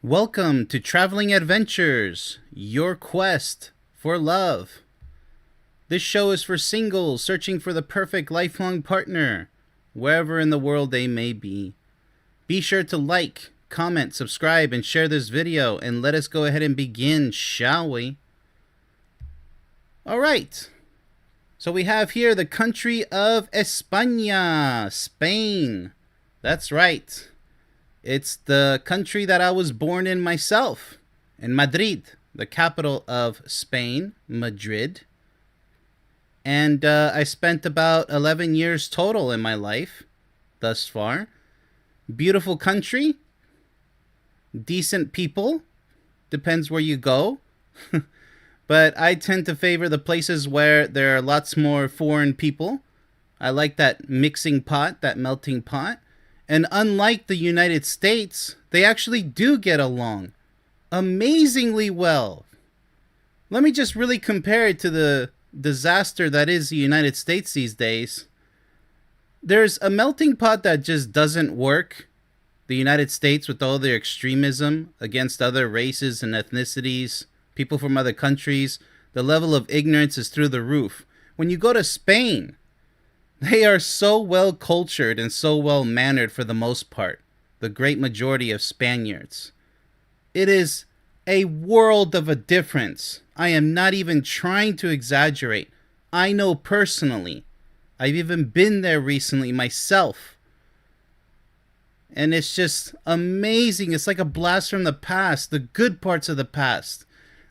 Welcome to Traveling Adventures, your quest for love. This show is for singles searching for the perfect lifelong partner, wherever in the world they may be. Be sure to like, comment, subscribe, and share this video, and let us go ahead and begin, shall we? Alright, so we have here the country of España, Spain. That's right. It's the country that I was born in myself, in Madrid, the capital of Spain, Madrid. And I spent about 11 years total in my life thus far. Beautiful country, decent people, depends where you go. But I tend to favor the places where there are lots more foreign people. I like that mixing pot, that melting pot. And unlike the United States, they actually do get along amazingly well. Let me just really compare it to the disaster that is the United States these days. There's a melting pot that just doesn't work. The United States, with all their extremism against other races and ethnicities, people from other countries, the level of ignorance is through the roof. When you go to Spain, they are so well cultured and so well mannered for the most part, the great majority of Spaniards. It is a world of a difference. I am not even trying to exaggerate. I know personally. I've even been there recently myself. And it's just amazing. It's like a blast from the past, the good parts of the past.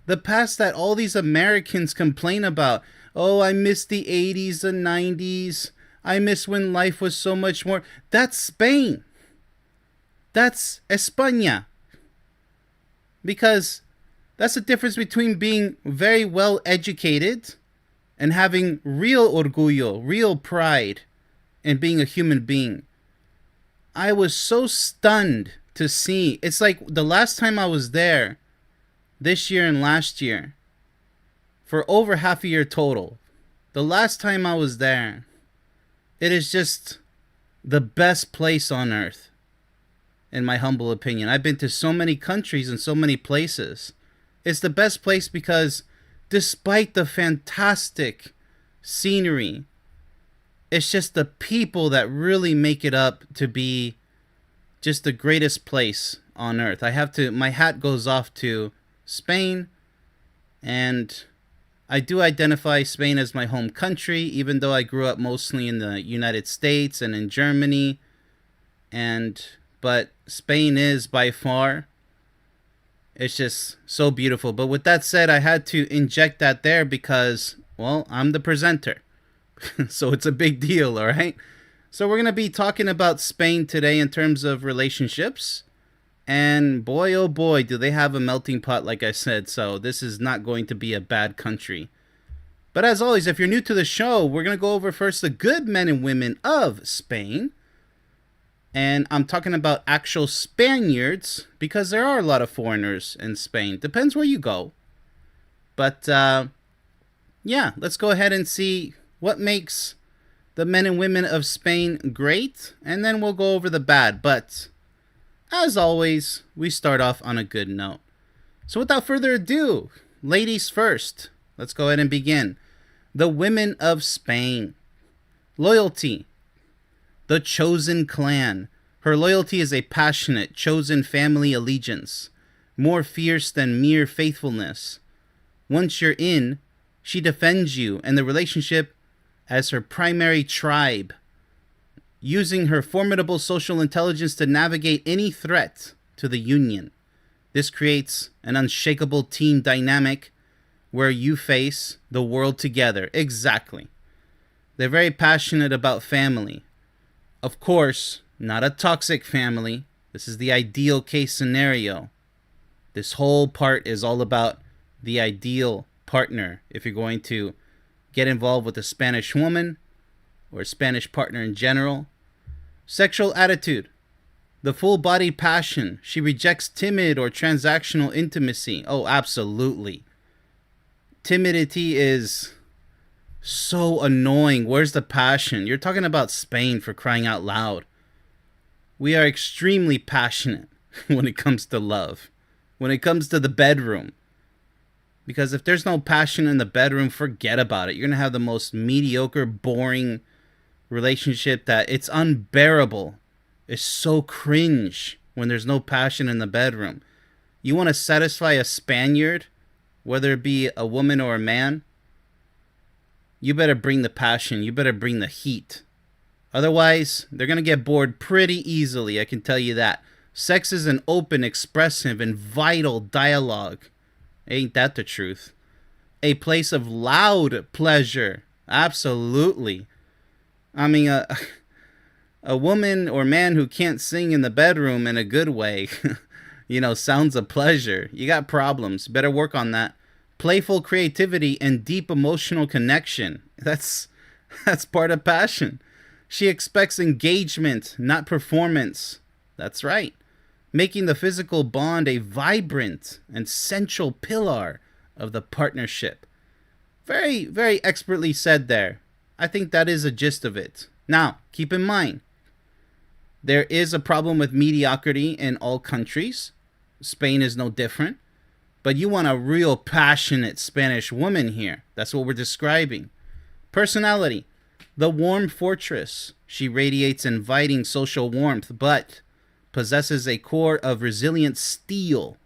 The past that all these Americans complain about. Oh, I miss the 80s, the 90s. I miss when life was so much more. That's Spain. That's España. Because that's the difference between being very well educated and having real orgullo, real pride in being a human being. I was so stunned to see. It's like the last time I was there, this year and last year, for over half a year total. The last time I was there, it is just the best place on earth, in my humble opinion. I've been to so many countries and so many places. It's the best place because despite the fantastic scenery, it's just the people that really make it up to be just the greatest place on earth. My hat goes off to Spain, and I do identify Spain as my home country, even though I grew up mostly in the United States and in Germany. But Spain is by far, it's just so beautiful. But with that said, I had to inject that there because, well, I'm the presenter. So it's a big deal, all right? So we're going to be talking about Spain today in terms of relationships. And boy, oh boy, do they have a melting pot, like I said. So this is not going to be a bad country. But as always, if you're new to the show, we're going to go over first the good men and women of Spain. And I'm talking about actual Spaniards, because there are a lot of foreigners in Spain. Depends where you go. But yeah, let's go ahead and see what makes the men and women of Spain great. And then we'll go over the bad. But as always, we start off on a good note. So without further ado, ladies first, let's go ahead and begin. The women of Spain. Loyalty. The chosen clan. Her loyalty is a passionate, chosen family allegiance, more fierce than mere faithfulness. Once you're in, she defends you and the relationship as her primary tribe, using her formidable social intelligence to navigate any threat to the union. This creates an unshakable team dynamic where you face the world together. Exactly. They're very passionate about family. Of course, not a toxic family. This is the ideal case scenario. This whole part is all about the ideal partner if you're going to get involved with a Spanish woman or a Spanish partner in general. Sexual attitude. The full-body passion. She rejects timid or transactional intimacy. Oh, absolutely. Timidity is so annoying. Where's the passion? You're talking about Spain, for crying out loud. We are extremely passionate when it comes to love. when it comes to the bedroom. Because if there's no passion in the bedroom, forget about it. You're going to have the most mediocre, boring relationship that it's unbearable. It's so cringe when there's no passion in the bedroom. You want to satisfy a Spaniard, whether it be a woman or a man, you better bring the passion. You better bring the heat. Otherwise, they're going to get bored pretty easily, I can tell you that. Sex is an open, expressive, and vital dialogue. Ain't that the truth? A place of loud pleasure. Absolutely. I mean, a woman or man who can't sing in the bedroom in a good way, sounds of pleasure. You got problems. Better work on that. Playful creativity and deep emotional connection. That's part of passion. She expects engagement, not performance. That's right. Making the physical bond a vibrant and central pillar of the partnership. Very, very expertly said there. I think that is a gist of it. Now, keep in mind, there is a problem with mediocrity in all countries. Spain is no different. But you want a real passionate Spanish woman here. That's what we're describing. Personality. The warm fortress. She radiates inviting social warmth, but possesses a core of resilient steel.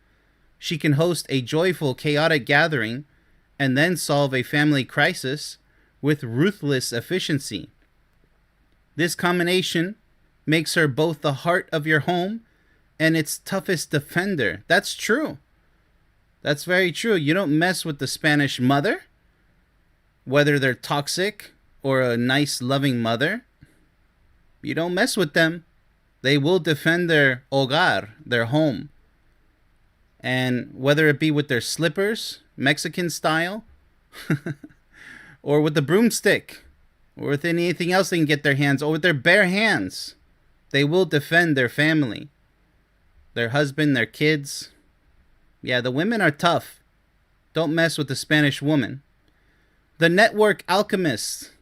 She can host a joyful, chaotic gathering and then solve a family crisis with ruthless efficiency. This combination makes her both the heart of your home and its toughest defender. That's true. That's very true. You don't mess with the Spanish mother, whether they're toxic or a nice, loving mother. You don't mess with them. They will defend their hogar, their home. And whether it be with their slippers, Mexican style, or with the broomstick, or with anything else they can get their hands, or with their bare hands, they will defend their family, their husband, their kids. Yeah, the women are tough. Don't mess with the Spanish woman. The network alchemist.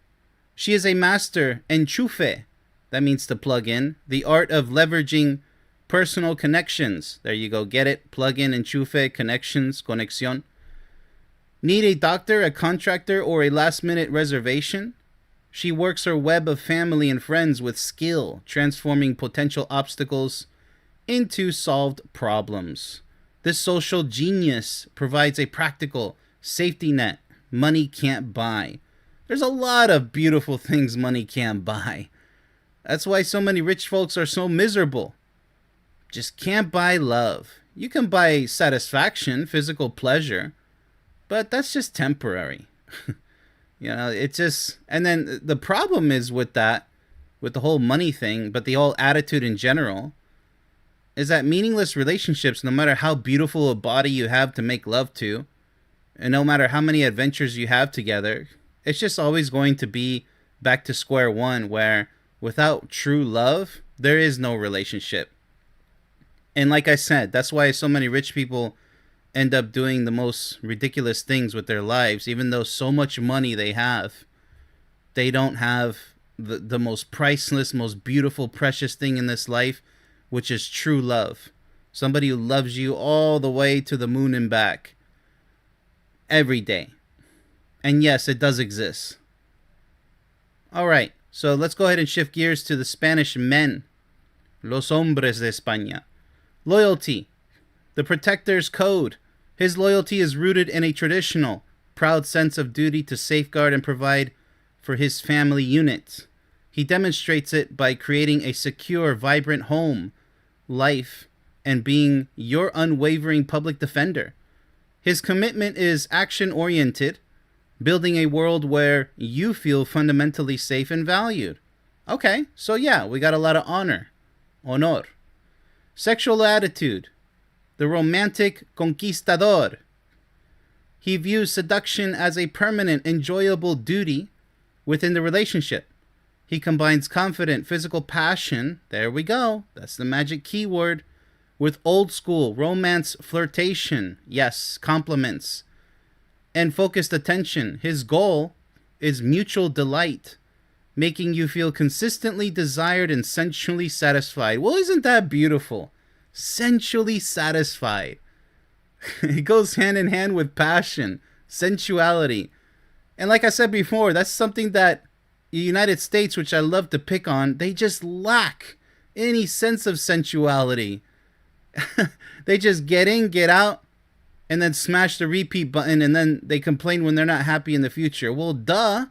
She is a master enchufe. That means to plug in. The art of leveraging personal connections. There you go. Get it? Plug in, enchufe, connections, conexión. Need a doctor, a contractor, or a last-minute reservation? She works her web of family and friends with skill, transforming potential obstacles into solved problems. This social genius provides a practical safety net money can't buy. There's a lot of beautiful things money can't buy. That's why so many rich folks are so miserable. Just can't buy love. You can buy satisfaction, physical pleasure, but that's just temporary. It's just... And then the problem is with that, with the whole money thing, but the whole attitude in general, is that meaningless relationships, no matter how beautiful a body you have to make love to, and no matter how many adventures you have together, it's just always going to be back to square one, where without true love, there is no relationship. And like I said, that's why so many rich people end up doing the most ridiculous things with their lives. Even though so much money they have, they don't have the most priceless, most beautiful, precious thing in this life, which is true love. Somebody who loves you all the way to the moon and back. Every day. And yes, it does exist. Alright, so let's go ahead and shift gears to the Spanish men. Los hombres de España. Loyalty. The protector's code. His loyalty is rooted in a traditional, proud sense of duty to safeguard and provide for his family unit. He demonstrates it by creating a secure, vibrant home, life, and being your unwavering public defender. His commitment is action-oriented, building a world where you feel fundamentally safe and valued. Okay, so yeah, we got a lot of honor. Honor. Sexual attitude. The romantic conquistador. He views seduction as a permanent, enjoyable duty within the relationship. He combines confident physical passion, there we go, that's the magic keyword, with old school romance flirtation, yes, compliments, and focused attention. His goal is mutual delight, making you feel consistently desired and sensually satisfied. Well, isn't that beautiful? Sensually satisfied. It goes hand in hand with passion, sensuality. And like I said before, that's something that the United States, which I love to pick on, they just lack any sense of sensuality. They just get in, get out, and then smash the repeat button, and then they complain when they're not happy in the future. Well, duh.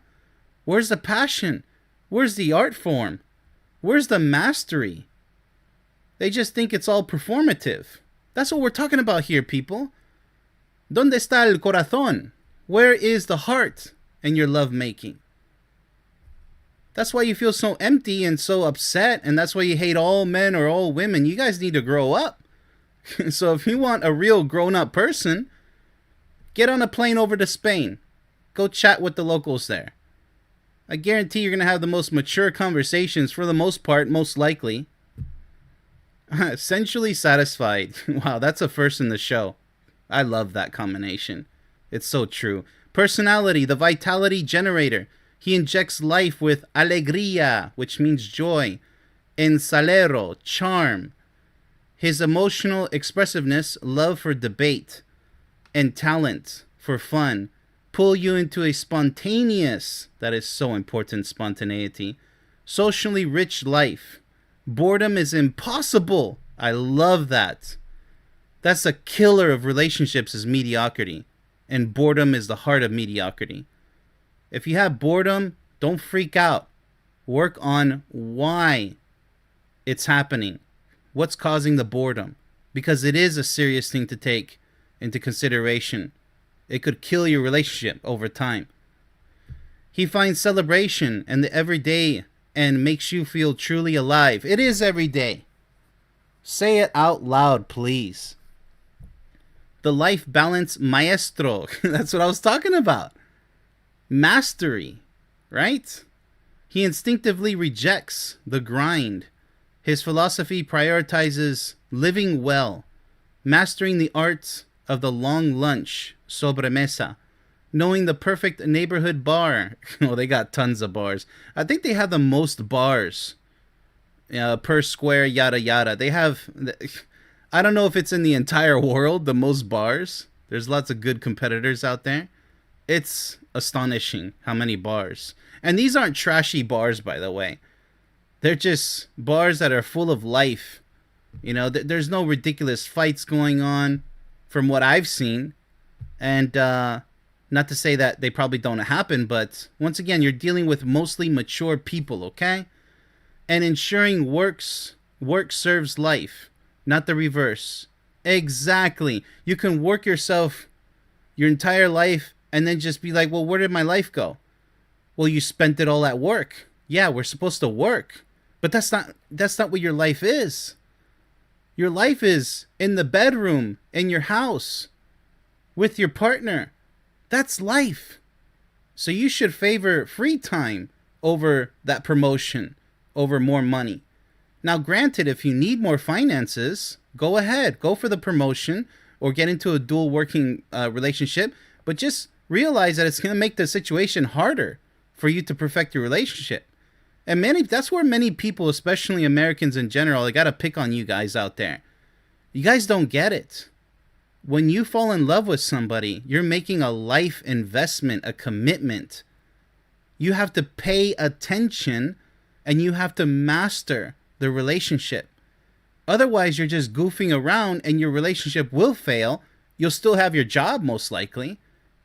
Where's the passion? Where's the art form? Where's the mastery? They just think it's all performative. That's what we're talking about here, people. ¿Dónde está el corazón? Where is the heart in your lovemaking? That's why you feel so empty and so upset, and that's why you hate all men or all women. You guys need to grow up. So if you want a real grown-up person, get on a plane over to Spain. Go chat with the locals there. I guarantee you're going to have the most mature conversations for the most part, most likely. Sensually satisfied. Wow, that's a first in the show. I love that combination. It's so true. Personality, the vitality generator. He injects life with alegría, which means joy. Ensalero, charm. His emotional expressiveness, love for debate. And talent for fun. Pull you into a spontaneous, that is so important, spontaneity. Socially rich life. Boredom is impossible. I love that. That's a killer of relationships, is mediocrity. And boredom is the heart of mediocrity. If you have boredom, don't freak out. Work on why it's happening. What's causing the boredom? Because it is a serious thing to take into consideration. It could kill your relationship over time. He finds celebration in the everyday and makes you feel truly alive. It is every day. Say it out loud, please. The life balance maestro. That's what I was talking about. Mastery, right? He instinctively rejects the grind. His philosophy prioritizes living well, mastering the art of the long lunch, sobremesa, knowing the perfect neighborhood bar. Oh, they got tons of bars. I think they have the most bars per square, yada yada. They have, I don't know if it's in the entire world, the most bars. There's lots of good competitors out there. It's astonishing how many bars. And these aren't trashy bars, by the way. They're just bars that are full of life. You know, there's no ridiculous fights going on from what I've seen. And not to say that they probably don't happen, but once again, you're dealing with mostly mature people, okay? And ensuring work serves life, not the reverse. Exactly. You can work yourself your entire life and then just be like, well, where did my life go? Well, you spent it all at work. Yeah, we're supposed to work. But that's not what your life is. Your life is in the bedroom, in your house, with your partner. That's life. So you should favor free time over that promotion, over more money. Now, granted, if you need more finances, go ahead. Go for the promotion or get into a dual working relationship. But just realize that it's going to make the situation harder for you to perfect your relationship. And that's where many people, especially Americans in general, I got to pick on you guys out there. You guys don't get it. When you fall in love with somebody, you're making a life investment, a commitment. You have to pay attention and you have to master the relationship. Otherwise, you're just goofing around and your relationship will fail. You'll still have your job, most likely.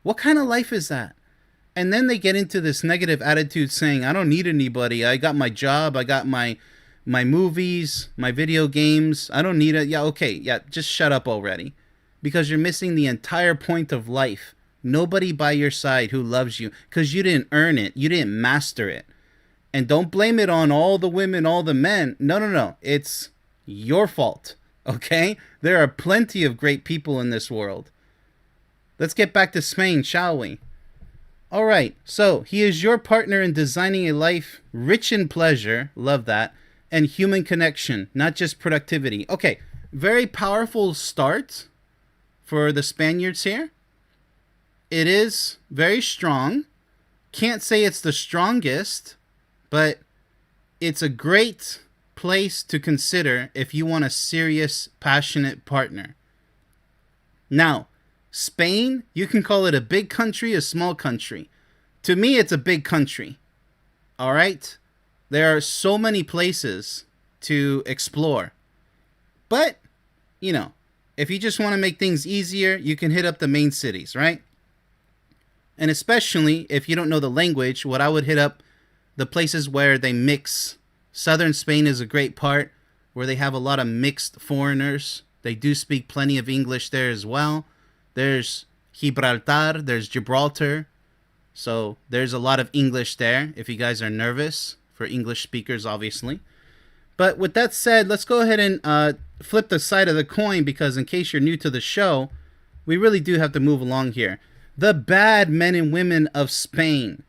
What kind of life is that? And then they get into this negative attitude saying, I don't need anybody. I got my job. I got my movies, my video games. I don't need it. Yeah, okay. Yeah, just shut up already. Because you're missing the entire point of life. Nobody by your side who loves you because you didn't earn it. You didn't master it. And don't blame it on all the women, all the men. No. It's your fault. Okay? There are plenty of great people in this world. Let's get back to Spain, shall we? All right. So he is your partner in designing a life rich in pleasure. Love that. And human connection, not just productivity. Okay. Very powerful start for the Spaniards here. It is very strong. Can't say it's the strongest, but it's a great place to consider if you want a serious, passionate partner. Now, Spain, you can call it a big country, a small country. To me, it's a big country. All right? There are so many places to explore. But, you know, if you just want to make things easier, you can hit up the main cities, right? And especially if you don't know the language, what I would hit up the places where they mix. Southern Spain is a great part where they have a lot of mixed foreigners. They do speak plenty of English there as well. There's Gibraltar, there's Gibraltar. So there's a lot of English there if you guys are nervous, for English speakers, obviously. But with that said, let's go ahead and flip the side of the coin, because in case you're new to the show, we really do have to move along here. The bad men and women of Spain.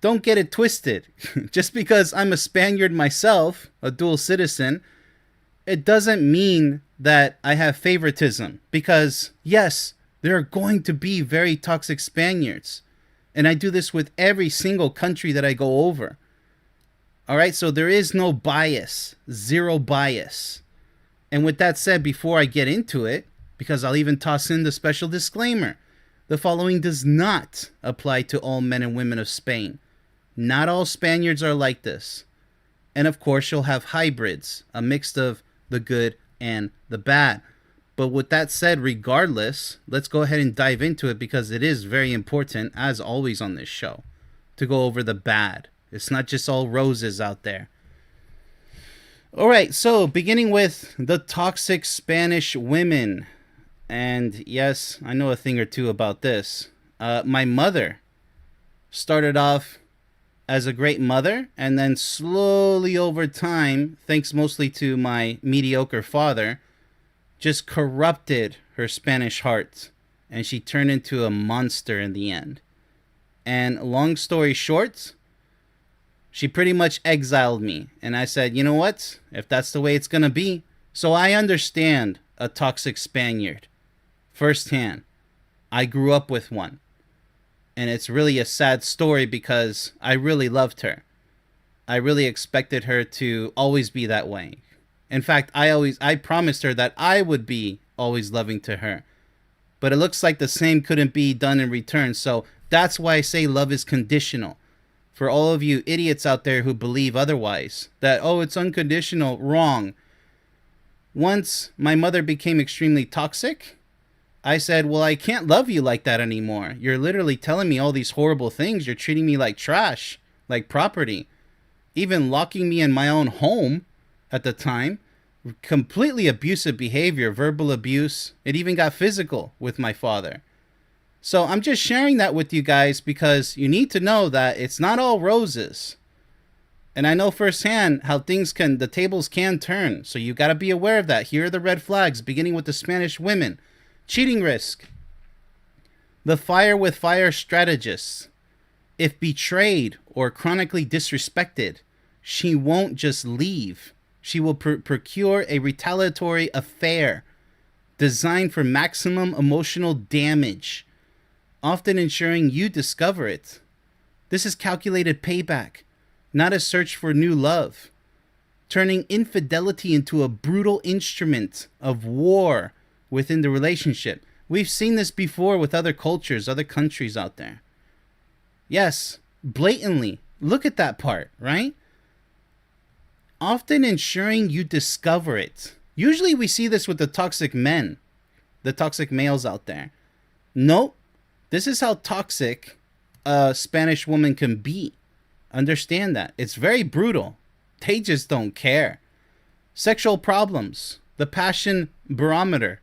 Don't get it twisted. Just because I'm a Spaniard myself, a dual citizen, it doesn't mean that I have favoritism. Because, yes, there are going to be very toxic Spaniards. And I do this with every single country that I go over. All right, so there is no bias, zero bias. And with that said, before I get into it, because I'll even toss in the special disclaimer, the following does not apply to all men and women of Spain. Not all Spaniards are like this. And of course, you'll have hybrids, a mix of the good and the bad. But with that said, regardless, let's go ahead and dive into it, because it is very important, as always on this show, to go over the bad. It's not just all roses out there. All right, so beginning with the toxic Spanish women. And yes, I know a thing or two about this. My mother started off as a great mother, and then slowly over time, thanks mostly to my mediocre father, just corrupted her Spanish heart, and she turned into a monster in the end. And long story short, she pretty much exiled me. And I said, you know what? If that's the way it's going to be. So I understand a toxic Spaniard firsthand. I grew up with one. And it's really a sad story, because I really loved her. I really expected her to always be that way. In fact, I promised her that I would be always loving to her. But it looks like the same couldn't be done in return. So that's why I say love is conditional. For all of you idiots out there who believe otherwise, that, oh, it's unconditional, wrong. Once my mother became extremely toxic, I said, well, I can't love you like that anymore. You're literally telling me all these horrible things. You're treating me like trash, like property. Even locking me in my own home at the time. Completely abusive behavior, verbal abuse. It even got physical with my father. So I'm just sharing that with you guys, because you need to know that it's not all roses. And I know firsthand how the tables can turn. So you got to be aware of that. Here are the red flags, beginning with the Spanish women. Cheating risk. The fire with fire strategists. If betrayed or chronically disrespected, she won't just leave. She will procure a retaliatory affair designed for maximum emotional damage, often ensuring you discover it. This is calculated payback, not a search for new love, turning infidelity into a brutal instrument of war within the relationship. We've seen this before with other cultures, other countries out there. Yes, blatantly. Look at that part, right? Often ensuring you discover it. Usually we see this with the toxic men, the toxic males out there. Nope. This is how toxic a Spanish woman can be. Understand that. It's very brutal. They just don't care. Sexual problems. The passion barometer.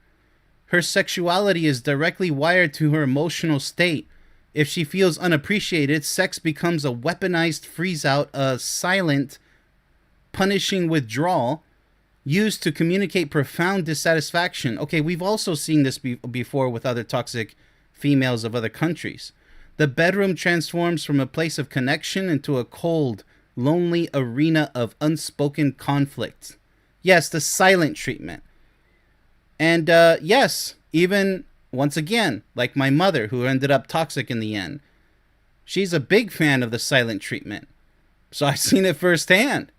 Her sexuality is directly wired to her emotional state. If she feels unappreciated, sex becomes a weaponized freeze-out, a silent, punishing withdrawal used to communicate profound dissatisfaction. Okay, we've also seen this before with other toxic females of other countries. The bedroom transforms from a place of connection into a cold, lonely arena of unspoken conflict. Yes, the silent treatment. And yes, even once again, like my mother, who ended up toxic in the end, she's a big fan of the silent treatment. So I've seen it firsthand.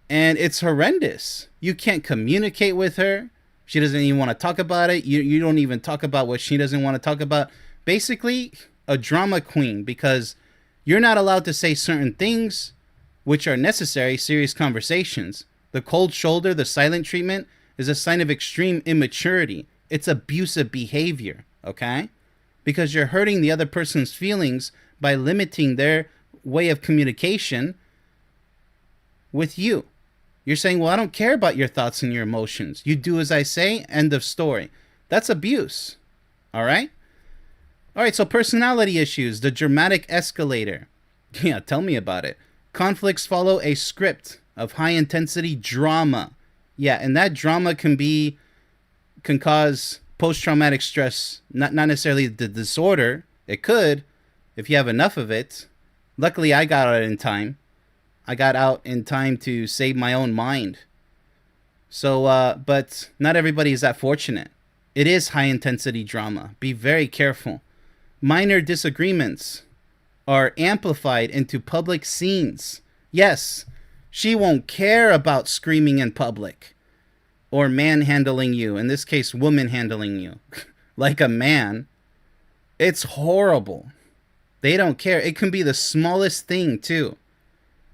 And it's horrendous. You can't communicate with her. She doesn't even want to talk about it. You don't even talk about what she doesn't want to talk about. Basically, a drama queen, because you're not allowed to say certain things which are necessary, serious conversations. The cold shoulder, the silent treatment, is a sign of extreme immaturity. It's abusive behavior, okay? Because you're hurting the other person's feelings by limiting their way of communication with you. You're saying, well, I don't care about your thoughts and your emotions. You do as I say, end of story. That's abuse, all right? All right, so personality issues, the dramatic escalator. Yeah, tell me about it. Conflicts follow a script of high-intensity drama. Yeah, and that drama can cause post-traumatic stress, not necessarily the disorder. It could, if you have enough of it. Luckily, I got out in time. I got out in time to save my own mind. So, but not everybody is that fortunate. It is high-intensity drama. Be very careful. Minor disagreements are amplified into public scenes. Yes, she won't care about screaming in public or manhandling you. In this case, woman handling you like a man. It's horrible. They don't care. It can be the smallest thing, too.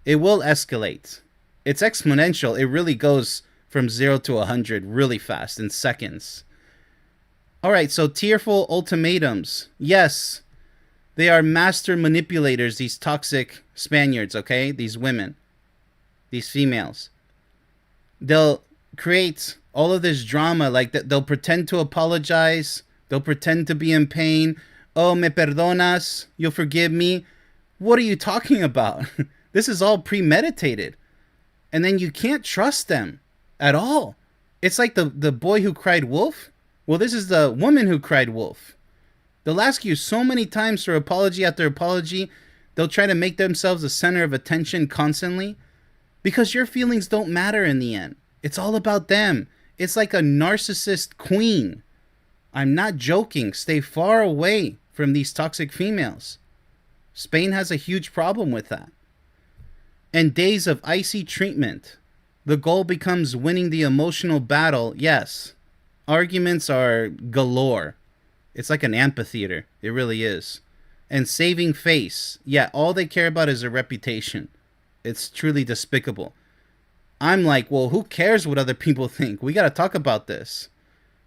It will escalate. It's exponential. It really goes from 0 to 100 really fast in seconds. All right, so tearful ultimatums. Yes, they are master manipulators, these toxic Spaniards, okay? These women, these females. They'll create all of this drama, like they'll pretend to apologize. They'll pretend to be in pain. Oh, me perdonas? You'll forgive me? What are you talking about? This is all premeditated. And then you can't trust them at all. It's like the boy who cried wolf. Well, this is the woman who cried wolf. They'll ask you so many times for apology after apology. They'll try to make themselves the center of attention constantly because your feelings don't matter in the end. It's all about them. It's like a narcissist queen. I'm not joking. Stay far away from these toxic females. Spain has a huge problem with that. And days of icy treatment. The goal becomes winning the emotional battle. Yes, arguments are galore. It's like an amphitheater. It really is. And saving face. Yeah, all they care about is their reputation. It's truly despicable. I'm like, well, who cares what other people think? We got to talk about this.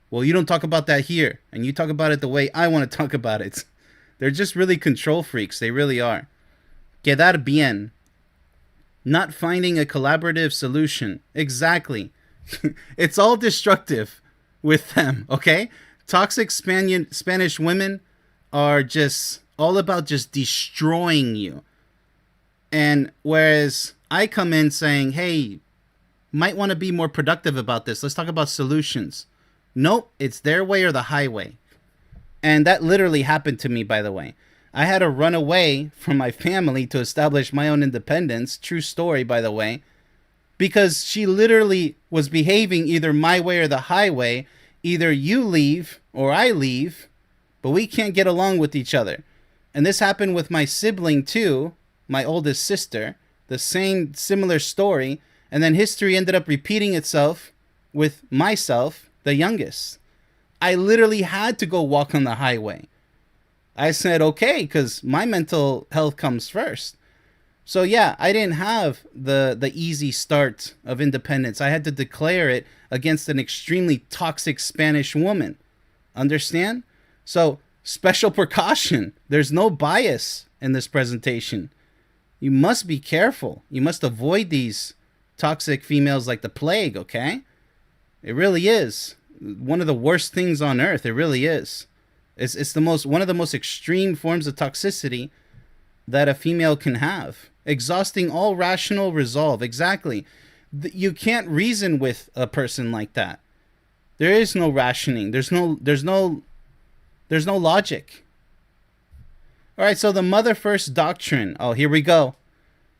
Well, you don't talk about that here. And you talk about it the way I want to talk about it. They're just really control freaks. They really are. Quedar bien. Not finding a collaborative solution. Exactly. It's all destructive with them, okay? Toxic Spanish women are just all about just destroying you. And whereas I come in saying, hey, might want to be more productive about this. Let's talk about solutions. Nope, it's their way or the highway. And that literally happened to me, by the way. I had to run away from my family to establish my own independence. True story, by the way. Because she literally was behaving either my way or the highway. Either you leave or I leave, but we can't get along with each other. And this happened with my sibling too, my oldest sister. The same similar story. And then history ended up repeating itself with myself, the youngest. I literally had to go walk on the highway. I said, okay, because my mental health comes first. So yeah, I didn't have the easy start of independence. I had to declare it against an extremely toxic Spanish woman. Understand? So special precaution. There's no bias in this presentation. You must be careful. You must avoid these toxic females like the plague, okay? It really is one of the worst things on earth. It really is. It's one of the most extreme forms of toxicity that a female can have. Exhausting all rational resolve. Exactly. You can't reason with a person like that. There is no rationing. There's no logic. All right, so the mother first doctrine. Oh, here we go.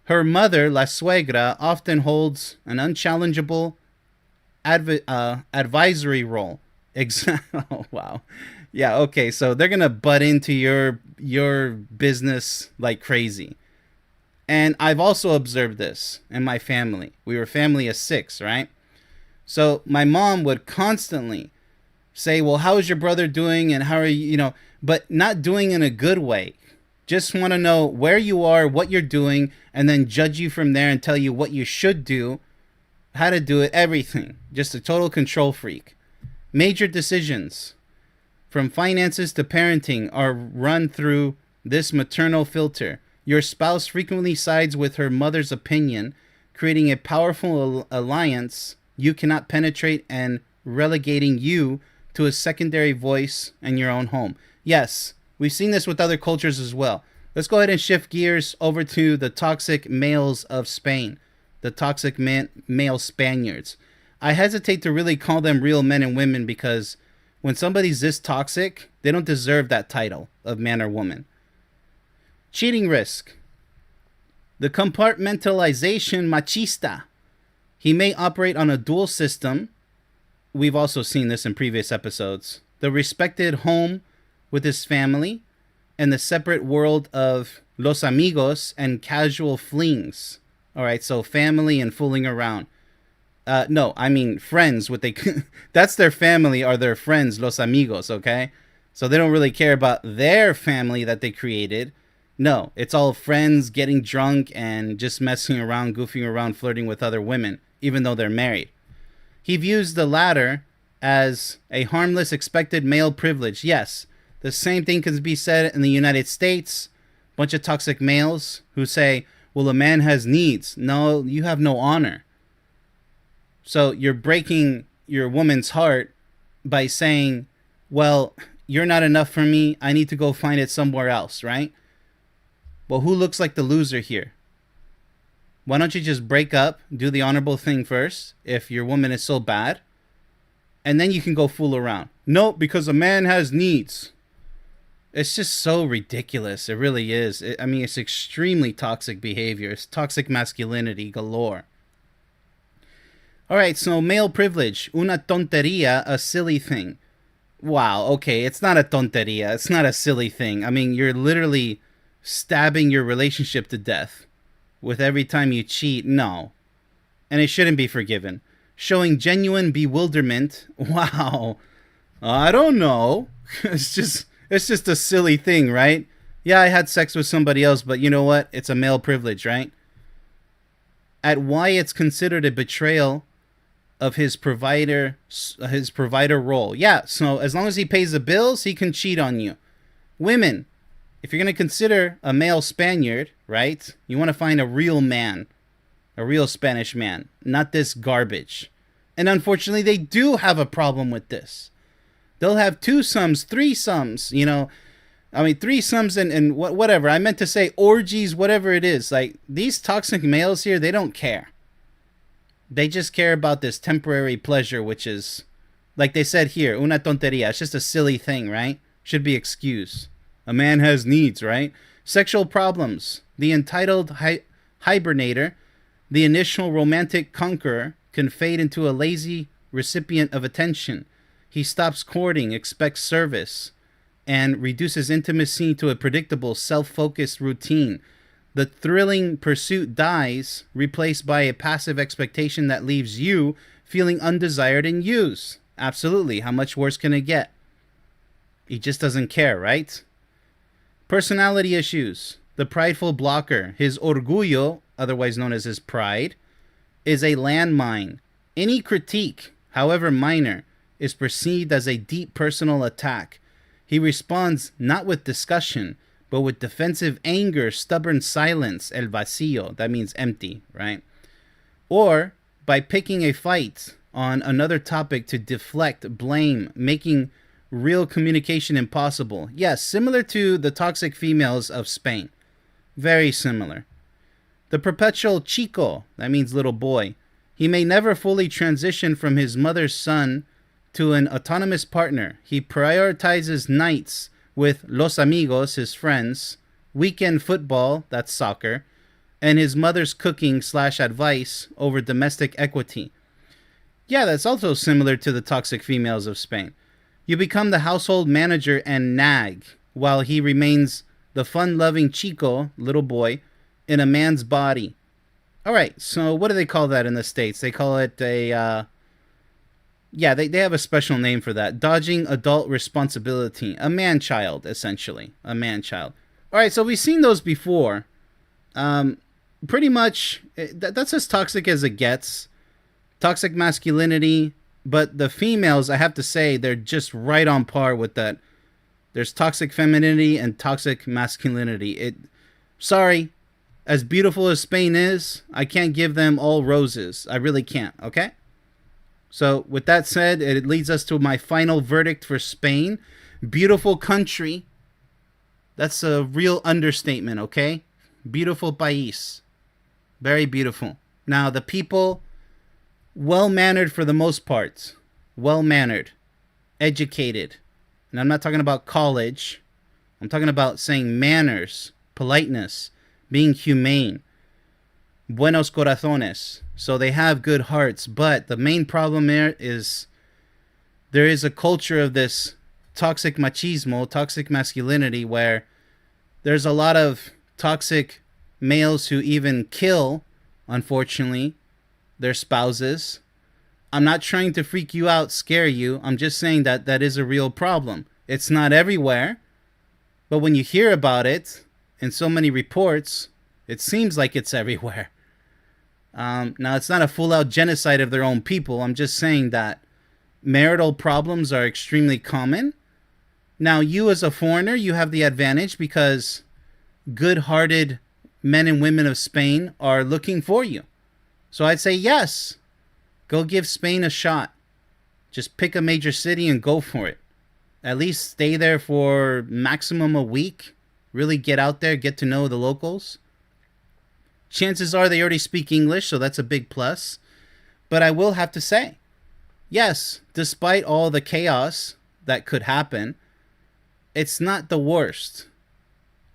Her mother, la suegra, often holds an unchallengeable advisory role. Oh, wow. Yeah, okay, so they're going to butt into your business like crazy. And I've also observed this in my family. We were a family of 6, right? So my mom would constantly say, well, how is your brother doing? And how are you, but not doing in a good way. Just want to know where you are, what you're doing, and then judge you from there and tell you what you should do, how to do it, everything. Just a total control freak. Major decisions, from finances to parenting, are run through this maternal filter. Your spouse frequently sides with her mother's opinion, creating a powerful alliance you cannot penetrate and relegating you to a secondary voice in your own home. Yes, we've seen this with other cultures as well. Let's go ahead and shift gears over to the toxic males of Spain, the toxic male Spaniards. I hesitate to really call them real men and women because when somebody's this toxic, they don't deserve that title of man or woman. Cheating risk. The compartmentalization machista. He may operate on a dual system. We've also seen this in previous episodes. The respected home with his family and the separate world of los amigos and casual flings. All right, so family and fooling around. No, I mean friends. That's their family or their friends, los amigos, okay? So they don't really care about their family that they created. No, it's all friends getting drunk and just messing around, goofing around, flirting with other women, even though they're married. He views the latter as a harmless expected male privilege. Yes, the same thing can be said in the United States. Bunch of toxic males who say, well, a man has needs. No, you have no honor. So you're breaking your woman's heart by saying, well, you're not enough for me. I need to go find it somewhere else, right? Well, who looks like the loser here? Why don't you just break up, do the honorable thing first, if your woman is so bad, and then you can go fool around. No, because a man has needs. It's just so ridiculous. It really is. It's extremely toxic behavior. It's toxic masculinity galore. All right, so male privilege, una tontería, a silly thing. Wow, okay, it's not a tontería. It's not a silly thing. You're literally stabbing your relationship to death with every time you cheat. No. And it shouldn't be forgiven. Showing genuine bewilderment. Wow. I don't know. It's just a silly thing, right? Yeah, I had sex with somebody else, but you know what? It's a male privilege, right? At why it's considered a betrayal of his provider role. Yeah, so as long as he pays the bills, he can cheat on you. Women, if you're going to consider a male Spaniard, right, you want to find a real man, a real Spanish man, not this garbage. And unfortunately, they do have a problem with this. They'll have twosomes, threesomes, threesomes and whatever. I meant to say orgies, whatever it is. Like, these toxic males here, they don't care. They just care about this temporary pleasure, which is, like they said here, una tontería. It's just a silly thing, right? Should be excused. A man has needs, right? Sexual problems. The entitled hibernator, the initial romantic conqueror, can fade into a lazy recipient of attention. He stops courting, expects service, and reduces intimacy to a predictable, self-focused routine. The thrilling pursuit dies, replaced by a passive expectation that leaves you feeling undesired and used. Absolutely. How much worse can it get? He just doesn't care, right? Personality issues. The prideful blocker, his orgullo, otherwise known as his pride, is a landmine. Any critique, however minor, is perceived as a deep personal attack. He responds not with discussion, but with defensive anger, stubborn silence, el vacío, that means empty, right? Or by picking a fight on another topic to deflect, blame, making real communication impossible. Yes, similar to the toxic females of Spain. Very similar. The perpetual chico, that means little boy. He may never fully transition from his mother's son to an autonomous partner. He prioritizes nights with los amigos, his friends, weekend football, that's soccer, and his mother's cooking/advice over domestic equity. Yeah, that's also similar to the toxic females of Spain. You become the household manager and nag, while he remains the fun-loving chico, little boy, in a man's body. All right, so what do they call that in the States? They call it a Yeah, they have a special name for that. Dodging adult responsibility. A man-child, essentially. A man-child. All right, so we've seen those before. Pretty much, that's as toxic as it gets. Toxic masculinity. But the females, I have to say, they're just right on par with that. There's toxic femininity and toxic masculinity. Sorry, as beautiful as Spain is, I can't give them all roses. I really can't, okay? So with that said, it leads us to my final verdict for Spain. Beautiful country. That's a real understatement, okay? Beautiful país. Very beautiful. Now, the people, well-mannered for the most part. Well-mannered. Educated. And I'm not talking about college. I'm talking about saying manners, politeness, being humane. Buenos corazones. So they have good hearts. But the main problem is there is a culture of this toxic machismo, toxic masculinity, where there's a lot of toxic males who even kill, unfortunately, their spouses. I'm not trying to freak you out, scare you. I'm just saying that that is a real problem. It's not everywhere, but when you hear about it in so many reports, it seems like it's everywhere. Now, it's not a full-out genocide of their own people. I'm just saying that marital problems are extremely common. Now, you as a foreigner, you have the advantage because good-hearted men and women of Spain are looking for you. So I'd say yes. Go give Spain a shot. Just pick a major city and go for it. At least stay there for maximum a week. Really get out there, get to know the locals. Chances are they already speak English, so that's a big plus. But I will have to say, yes, despite all the chaos that could happen, it's not the worst.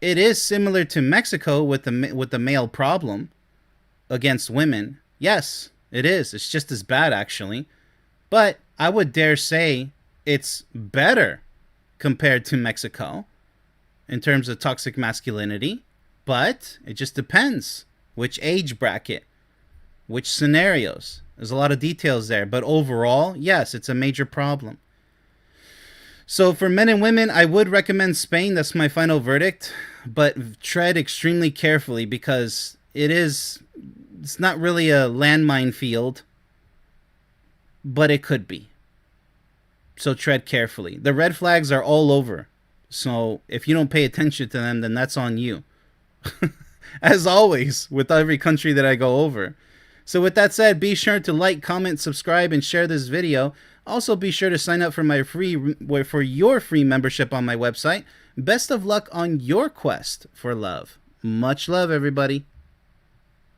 It is similar to Mexico with the male problem against women. Yes, it is. It's just as bad, actually. But I would dare say it's better compared to Mexico in terms of toxic masculinity. But it just depends. Which age bracket? Which scenarios? There's a lot of details there. But overall, yes, it's a major problem. So for men and women, I would recommend Spain. That's my final verdict. But tread extremely carefully because it's not really a landmine field, but it could be. So tread carefully. The red flags are all over. So if you don't pay attention to them, then that's on you. As always, with every country that I go over. So with that said, be sure to like, comment, subscribe, and share this video. Also, be sure to sign up for your free membership on my website. Best of luck on your quest for love. Much love, everybody.